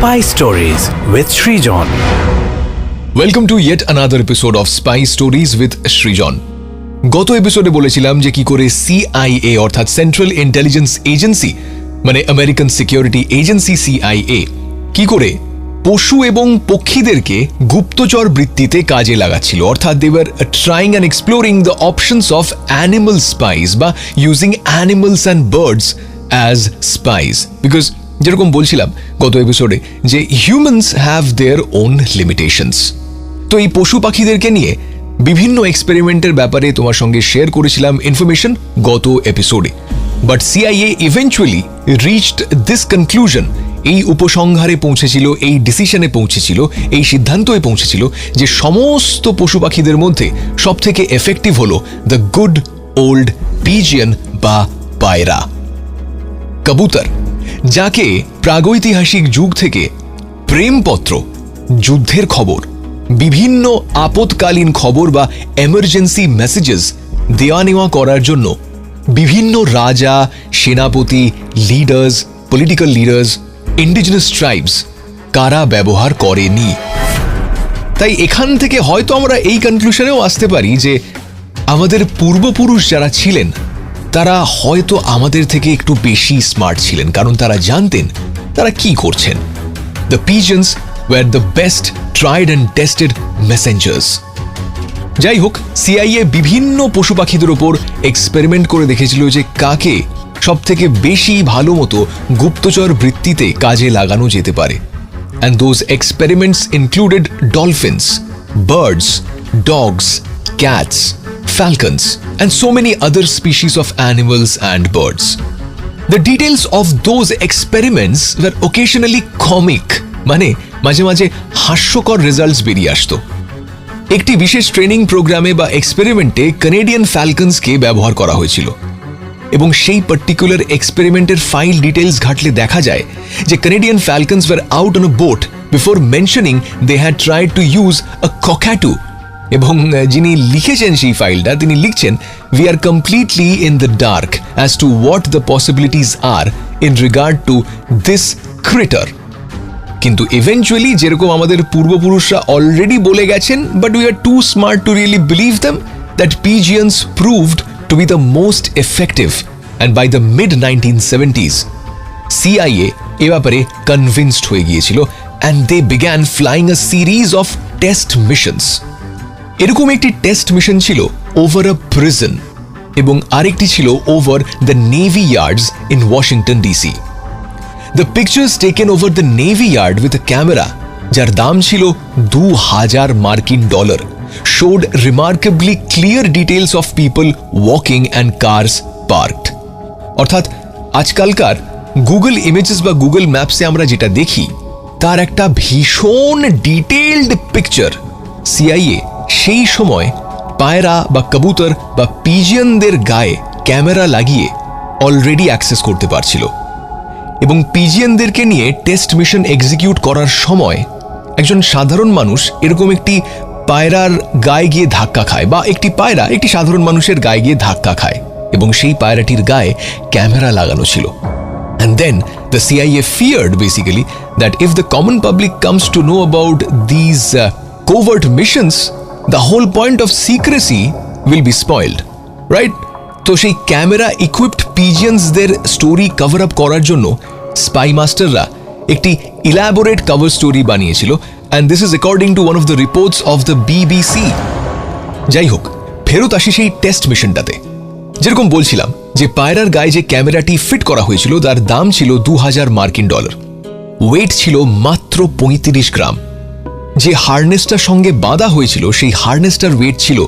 Spy Stories with SRIJON. Welcome to yet another episode of spy stories with Srijon. গত এপিসোডে বলেছিলাম যে কি করে সিআইএ অর্থাৎ সেন্ট্রাল ইন্টেলিজেন্স এজেন্সি মানে আমেরিকান সিকিউরিটি এজেন্সি সিআইএ কি করে পশু এবং পক্ষীদেরকে গুপ্তচর বৃত্তিতে কাজে লাগাচ্ছিল, অর্থাৎ they were trying and exploring the options of animal spies বা using animals and birds as spies. Because যেরকম বলছিলাম গত এপিসোডে যে humans have their own limitations. তো এই পশু পাখিদেরকে নিয়ে বিভিন্ন এক্সপেরিমেন্টের ব্যাপারে তোমার সঙ্গে শেয়ার করেছিলাম ইনফরমেশন গত এপিসোডে। But CIA eventually reached this conclusion, এই উপসংহারে পৌঁছেছিল, এই ডিসিশনে পৌঁছেছিল, এই সিদ্ধান্তে পৌঁছেছিল যে সমস্ত পশু পাখিদের মধ্যে সব থেকে এফেক্টিভ হলো দ্য গুড ওল্ড পিজিয়ন বা পায়রা, কবুতর, যাকে প্রাগৈতিহাসিক যুগ থেকে প্রেমপত্র, যুদ্ধের খবর, বিভিন্ন আপৎকালীন খবর বা এমার্জেন্সি মেসেজেস দেওয়া নেওয়া করার জন্য বিভিন্ন রাজা, সেনাপতি, leaders, political leaders, indigenous tribes কারা ব্যবহার করেনি। তাই এখান থেকে হয়তো আমরা এই কনক্লুশনেও আসতে পারি যে আমাদের পূর্বপুরুষ যারা ছিলেন তারা হয়তো আমাদের থেকে একটু বেশি স্মার্ট ছিলেন, কারণ তারা জানতেন তারা কি করছেন। The pigeons were the best tried and tested messengers. যাই হোক, সিআইএ বিভিন্ন পশু পাখিদের ওপর এক্সপেরিমেন্ট করে দেখেছিল যে কাকে সব থেকে বেশি ভালো মতো গুপ্তচর বৃত্তিতে কাজে লাগানো যেতে পারে। And those experiments included dolphins, birds, dogs, cats, falcons, and so many other species of animals and birds. The details of those experiments were occasionally comic, মানে মাঝে মাঝে হাস্যকর রেজাল্টস বেরিয়ে আসতো। একটি বিশেষ ট্রেনিং প্রোগ্রামে বা এক্সপেরিমেন্টে কানেডিয়ান ফ্যালকনসকে ব্যবহার করা হয়েছিল এবং সেই পার্টিকুলার এক্সপেরিমেন্টের ফাইল ডিটেলস ঘাটলে দেখা যায় যে Canadian falcons were out on a boat before mentioning they had tried to use a cockatoo. এবং যিনি লিখেছেন সেই ফাইলটা তিনি লিখছেন, we are completely in the dark as to what the possibilities are in regard to this critter. কিন্তু eventually যেরকম আমাদের পূর্বপুরুষরা অলরেডি বলে গেছেন, but we are too smart to really believe them, that পিজিয়ন্স proved to be the most effective. And by the mid 1970s CIA এ ব্যাপারে convinced হয়ে গিয়েছিল and they began flying a series of test missions. এরকম একটি test mission ছিল over a prison এবং আরেকটি ছিল over the navy yards in Washington DC. The pictures taken over the navy yard with a camera যার দাম ছিল $2000 showed remarkably clear details of people walking and cars parked. অর্থাৎ আজকালকার Google images বা Google ম্যাপসে আমরা যেটা দেখি তার একটা ভীষণ ডিটেইলড পিকচার সিআইএ সেই সময় পায়রা বা কবুতর বা পিজিয়নদের গায়ে ক্যামেরা লাগিয়ে অলরেডি অ্যাক্সেস করতে পারছিল। এবং পিজিয়নদেরকে নিয়ে টেস্ট মিশন এক্সিকিউট করার সময় একজন সাধারণ মানুষ এরকম একটি পায়রার গায়ে গিয়ে ধাক্কা খায়, বা একটি পায়রা একটি সাধারণ মানুষের গায়ে গিয়ে ধাক্কা খায় এবং সেই পায়রাটির গায়ে ক্যামেরা লাগানো ছিল। And then the CIA feared basically that if the common public comes to know about these covert missions, the whole point of secrecy will be spoiled, right? তো সেই ক্যামেরা ইকুইপড পিজিয়ন্সদের স্টোরি কভার আপ করার জন্য spy মাস্টাররা একটি elaborate cover story বানিয়েছিল, and this is according to one of the reports of the BBC. যাই হোক, ফেরত আসি সেই টেস্ট মিশনটাতে। যেরকম বলছিলাম যে পায়রার গায়ে যে ক্যামেরাটি ফিট করা হয়েছিল তার দাম ছিল $2000, ওয়েট ছিল মাত্র 35 গ্রাম। যে হার্নেসটার সঙ্গে বাঁধা হয়েছিল সেই হার্নেসটার ওয়েট ছিল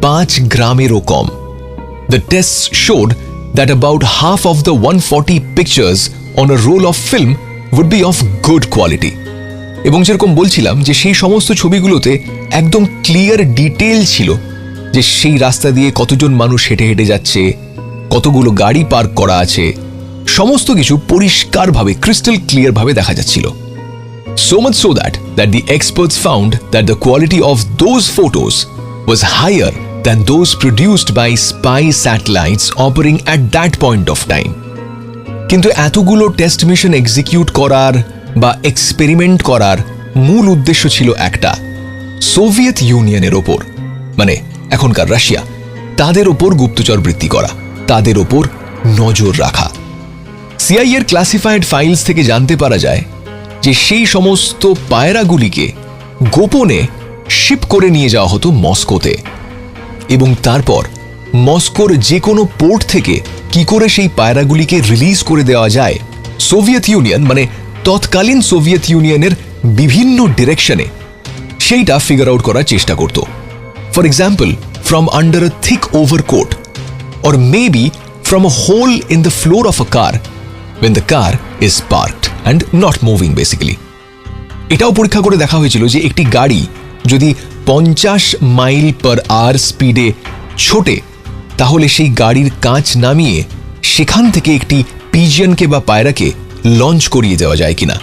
5 গ্রামেরও কম। The test showed that about half of the 140 pictures on a roll of film would be of good quality. এবং যেরকম বলছিলাম যে সেই সমস্ত ছবিগুলোতে একদম ক্লিয়ার ডিটেল ছিল যে সেই রাস্তা দিয়ে কতজন মানুষ হেঁটে হেঁটে যাচ্ছে, কতগুলো গাড়ি পার্ক করা আছে, সমস্ত কিছু পরিষ্কারভাবে ক্রিস্টাল ক্লিয়ারভাবে দেখা যাচ্ছিল। So much so that the experts found that the quality of those photos was higher than those produced by spy satellites operating at that point of time. কিন্তু এতগুলো টেস্ট মিশন এক্সিকিউট করার বা experiment করার মূল উদ্দেশ্য ছিল একটা, Soviet ইউনিয়নের ওপর, মানে এখনকার রাশিয়া, তাদের ওপর গুপ্তচর বৃত্তি করা, তাদের ওপর নজর রাখা। সিআইএ এর ক্লাসিফাইড ফাইলস থেকে জানতে পারা যায় যে সেই সমস্ত পায়রাগুলিকে গোপনে শিপ করে নিয়ে যাওয়া হতো মস্কোতে, এবং তারপর মস্কোর যে কোনো পোর্ট থেকে কি করে সেই পায়রাগুলিকে রিলিজ করে দেওয়া যায় সোভিয়েত ইউনিয়ন, মানে তৎকালীন সোভিয়েত ইউনিয়নের বিভিন্ন ডিরেকশনে, সেইটা ফিগার আউট করার চেষ্টা করত। For example, from under a thick overcoat, or maybe from a hole in the floor of a car when the car is parked and not moving basically. এটাও পরীক্ষা করে দেখা হয়েছিল যে একটি গাড়ি যদি 50 মাইল পার আওয়ার স্পিডে ছোটে, তাহলে সেই গাড়ির কাঁচ নামিয়ে সেখান থেকে একটি পিজিয়নকে বা পায়রাকে লঞ্চ করিয়ে দেওয়া যায় কিনা।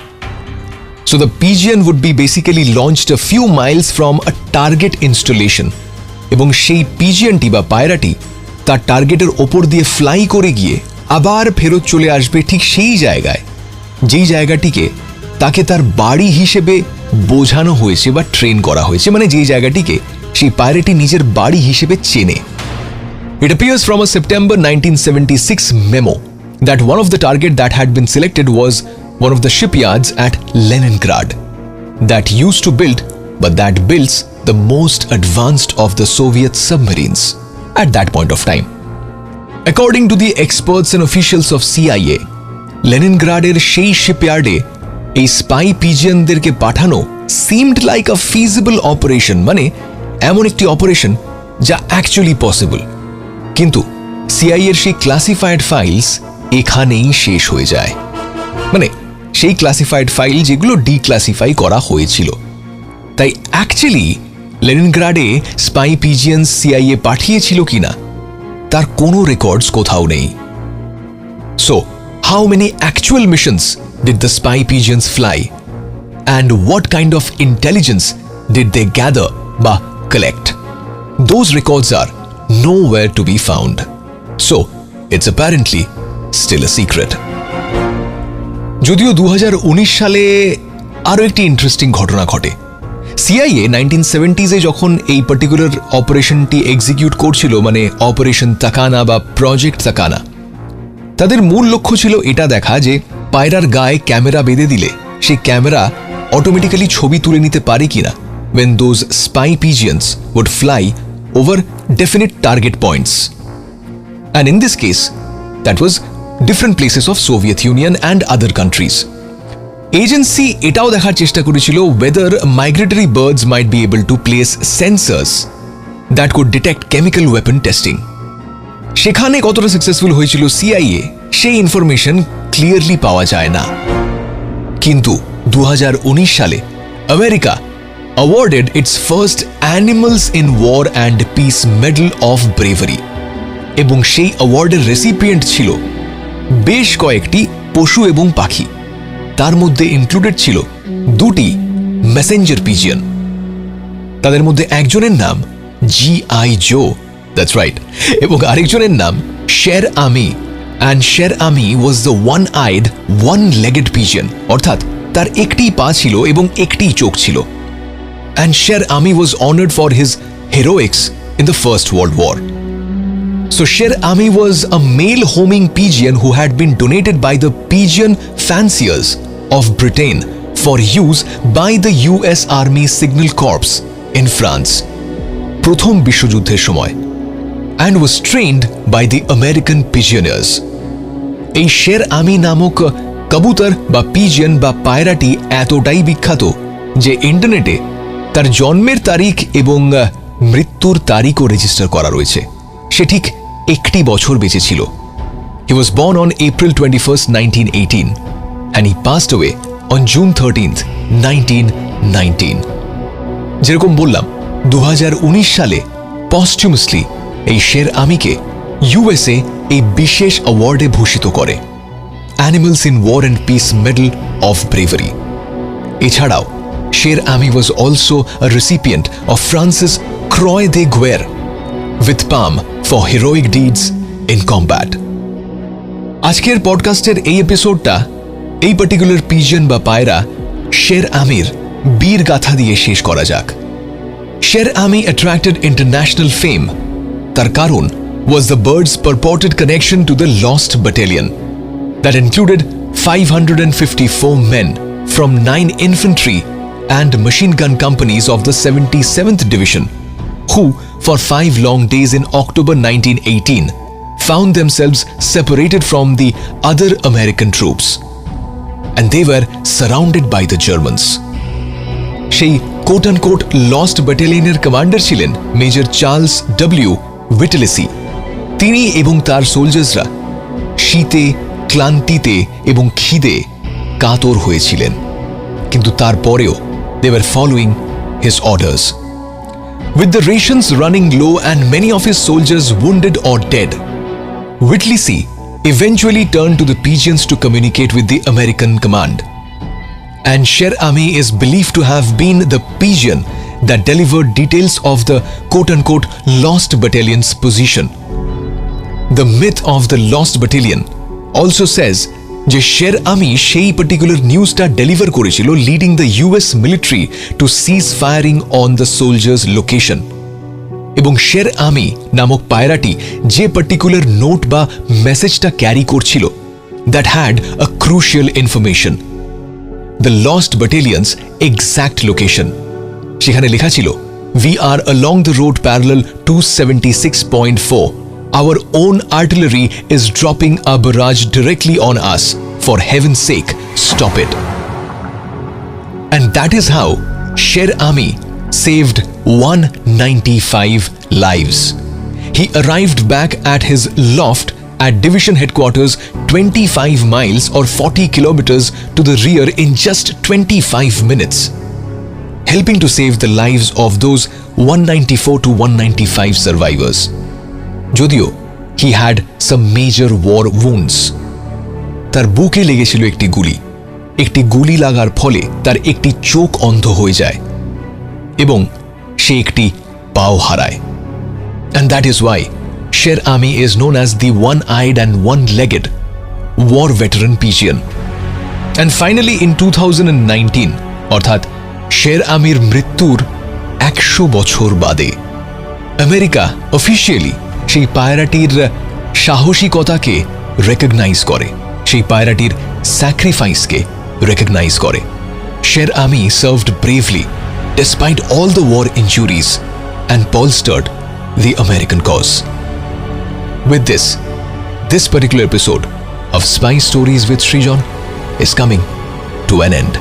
So the pigeon would be basically launched a few miles from a target installation, এবং সেই পিজিয়নটি বা পায়রাটি তার টার্গেটের ওপর দিয়ে ফ্লাই করে গিয়ে আবার ফেরত চলে আসবে ঠিক সেই জায়গায়, যেই জায়গাটিকে তাকে তার বাড়ি হিসেবে বোঝানো হয়েছে বা ট্রেন করা হয়েছে, মানে যেই জায়গাটিকে সেই পায়রাটি নিজের বাড়ি হিসেবে চেনে। It appears from a September 1976 memo that one of the target that had been selected was one of the shipyards at Leningrad that used to build, but that builds the most advanced of the Soviet submarines at that point of time. According to the experts and officials of CIA, লেনিনগ্রাডের সেই শিপইয়ার্ডে এই spy পিজিয়নদেরকে পাঠানো seemed like a feasible operation, মানে এমন একটি operation যা actually possible. কিন্তু সিআইএর সেই classified files এখানেই শেষ হয়ে যায়, মানে সেই ক্লাসিফাইড ফাইল যেগুলো ডিক্লাসিফাই করা হয়েছিল। তাই অ্যাকচুয়ালি লেনিনগ্রাডে স্পাই পিজিয়ন সিআইএ পাঠিয়েছিল কিনা তার কোনো রেকর্ডস কোথাও নেই। So how many actual missions did the spy pigeons fly and what kind of intelligence did they gather বা collect? Those records are nowhere to be found. So it's apparently still a secret. যদিও 2019 সালে আরো একটি interesting ঘটনা ঘটে। CIA 1970s যখন এই particular অপারেশনটি execute করছিল, মানে অপারেশন তাকানা বা প্রজেক্ট তাকানা, তাদের মূল লক্ষ্য ছিল এটা দেখা যে পায়রার গায়ে ক্যামেরা বেঁধে দিলে সেই ক্যামেরা অটোমেটিক্যালি ছবি তুলে নিতে পারে কিনা when those spy pigeons would fly over definite target points. And in this case, that was different places of Soviet Union and other countries. Agency এটাও দেখার চেষ্টা করেছিল whether migratory birds might be able to place sensors that could detect chemical weapon testing. সেখানে কতটা successful হয়েছিল CIA সেই information clearly পাওয়া যায় না। কিন্তু 2019 সালে America awarded its first Animals in War and Peace Medal of Bravery, এবং সেই অ্যাওয়ার্ডের রেসিপিয়েন্ট ছিল বেশ কয়েকটি পশু এবং পাখি। তার মধ্যে ইনক্লুডেড ছিল দুটি মেসেঞ্জার পিজিয়ন। তাদের মধ্যে একজনের নাম জিআই জো, দ্যাটস রাইট, এবং আরেকজনের নাম শের আমি, and Cher Ami was the one eyed one legged pigeon, অর্থাৎ তার একটি পা ছিল এবং একটি চোখ ছিল। And Sher Ami was honored for his heroics in the First World War. So Sher Ami was a male homing pigeon who had been donated by the pigeon fanciers of Britain for use by the US Army Signal Corps in France, প্রথম বিশ্বযুদ্ধের সময়, and was trained by the American pigeoners. এই শের আমি নামক কবুতর বা pigeon বা পায়রাটি এতটাই বিখ্যাত যে ইন্টারনেটে তার জন্মের তারিখ এবং মৃত্যুর তারিখও রেজিস্টার করা রয়েছে। সে ঠিক একটি বছর বেঁচে ছিল। He was born on April 21st, 1918 and he passed away on June 13th, 1919. যেরকম বললাম 2019 সালে পস্টুমাসলি এই শের আমিকে ইউএসএ এই বিশেষ অ্যাওয়ার্ডে ভূষিত করে, Animals in War and Peace Medal of Bravery. এছাড়াও Sher Ami was also a recipient of France's Croix de Guerre with palm for heroic deeds in combat. আজকের পডকাস্টের এই এপিসোডটা এই পার্টিকুলার পিজিয়ন বা পায়রা শের আমির বীর গাথা দিয়ে শেষ করা যাক। শের আমি attracted international fame. তার কারণ was the bird's purported connection to the lost battalion that included 554 men from 9 infantry and machine gun companies of the 77th Division, who, for 5 long days in October 1918, found themselves separated from the other American troops. And they were surrounded by the Germans. সেই quote and quote lost ব্যাটালিয়নের commander ছিলেন major Charles W Whittlesey. তিনি এবং তার সোলজার্সরা শীতে, ক্লান্তিতে এবং খিদে কাতর হয়েছিলেন, কিন্তু তারপরেও they were following his orders. With the rations running low and many of his soldiers wounded or dead, Whittlesey eventually turned to the pigeons to communicate with the American command. And Sher Ami is believed to have been the pigeon that delivered details of the quote-unquote lost battalion's position. The myth of the lost battalion also says যে শের আমি সেই particular নিউজটা deliver করেছিল leading the US military to cease firing on the soldiers location. এবং Cher আমি নামক পায়রাটি যে particular note বা মেসেজটা ক্যারি করছিল that had a crucial information, the lost ব্যাটালিয়ন্স exact location. সেখানে লেখা ছিল, "We are along the road parallel 276.4. Our own artillery is dropping a barrage directly on us. For heaven's sake, stop it." And that is how Sher Ami saved 195 lives. He arrived back at his loft at division headquarters 25 miles or 40 kilometers to the rear in just 25 minutes, helping to save the lives of those 194 to 195 survivors. যদিও he had some major war wounds. তার বুকে লেগেছিল একটি গুলি লাগার ফলে তার একটি চোখ অন্ধ হয়ে যায় এবং সে একটি পাও হারায়। And that is why Sher Ami is known as the one-eyed and one-legged war veteran pigeon. And finally in 2019, অর্থাৎ শের আমির মৃত্যুর 100 বছর বাদে, আমেরিকা অফিশিয়ালি সেই পায়রাটির সাহসিকতাকে রেকগনাইজ করে, সেই পায়রাটির স্যাক্রিফাইসকে রেকগনাইজ করে। শের আমি served bravely despite all the war injuries and bolstered the American cause. With this particular episode of Spy Stories with SRIJON is coming to an end.